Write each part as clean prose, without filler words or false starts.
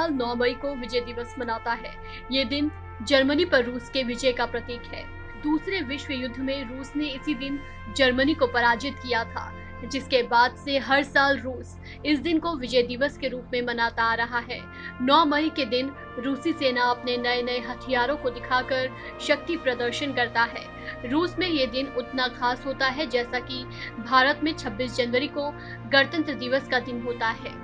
साल 9 मई को विजय दिवस मनाता है। ये दिन जर्मनी पर रूस के विजय का प्रतीक है। दूसरे विश्व युद्ध में रूस ने इसी दिन जर्मनी को पराजित किया था, जिसके बाद से हर साल रूस इस दिन को विजय दिवस के रूप में मनाता आ रहा है। 9 मई के दिन रूसी सेना अपने नए नए हथियारों को दिखाकर शक्ति प्रदर्शन करता है। रूस में ये दिन उतना खास होता है जैसा कि भारत में 26 जनवरी को गणतंत्र दिवस का दिन होता है।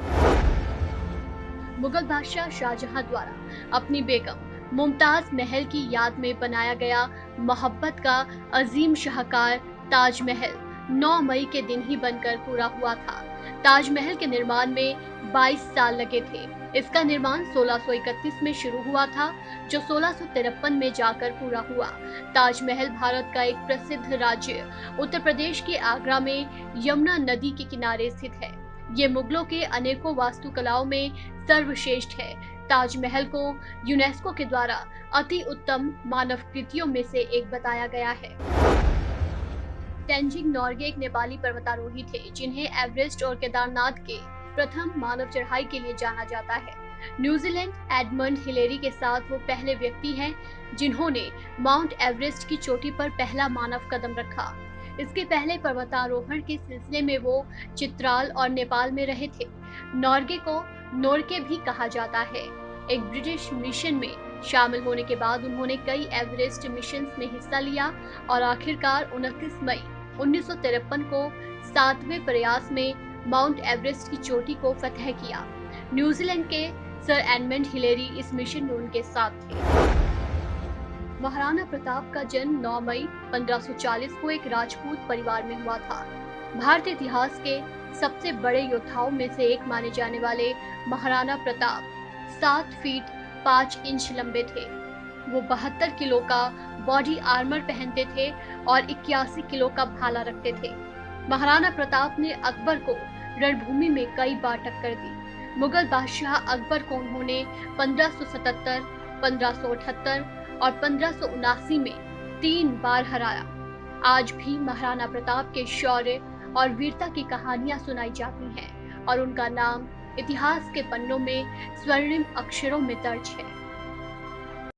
मुगल बादशाह शाहजहां द्वारा अपनी बेगम मुमताज महल की याद में बनाया गया मोहब्बत का अजीम शाहकार ताजमहल 9 मई के दिन ही बनकर पूरा हुआ था। ताजमहल के निर्माण में 22 साल लगे थे। इसका निर्माण 1631 में शुरू हुआ था, जो 1653 में जाकर पूरा हुआ। ताजमहल भारत का एक प्रसिद्ध राज्य उत्तर प्रदेश के आगरा में यमुना नदी के किनारे स्थित है। ये मुगलों के अनेकों वास्तुकलाओं में सर्वश्रेष्ठ है। ताजमहल को यूनेस्को के द्वारा अति उत्तम मानव कृतियों में से एक बताया गया है। तेंजिंग नोर्गे एक नेपाली पर्वतारोही थे, जिन्हें एवरेस्ट और केदारनाथ के प्रथम मानव चढ़ाई के लिए जाना जाता है। न्यूजीलैंड एडमंड हिलेरी के साथ वो पहले व्यक्ति हैं जिन्होंने माउंट एवरेस्ट की चोटी पर पहला मानव कदम रखा। इसके पहले पर्वतारोहण के सिलसिले में वो चित्राल और नेपाल में रहे थे। नोर्गे को नोरके भी कहा जाता है। एक ब्रिटिश मिशन में शामिल होने के बाद उन्होंने कई एवरेस्ट मिशंस में हिस्सा लिया और आखिरकार 29 मई 1953 को 7वें प्रयास में माउंट एवरेस्ट की चोटी को फतह किया। न्यूजीलैंड के सर एडमंड हिलेरी इस मिशन में उनके साथ थे। महाराणा प्रताप का जन्म 9 मई 1540 को एक राजपूत परिवार में हुआ था। भारतीय इतिहास के सबसे बड़े योद्धाओं में से एक माने जाने वाले महाराणा प्रताप 7 फीट 5 इंच लंबे थे। वो 72 किलो का बॉडी आर्मर पहनते थे और 81 किलो का भाला रखते थे। महाराणा प्रताप ने अकबर को रणभूमि में कई बार टक्कर दी। मुगल बादशाह अकबर को उन्होंने 1577, 1578 और 1579 में 3 बार हराया। आज भी महाराणा प्रताप के शौर्य और वीरता की कहानियां सुनाई जाती हैं और उनका नाम इतिहास के पन्नों में स्वर्णिम अक्षरों में दर्ज है।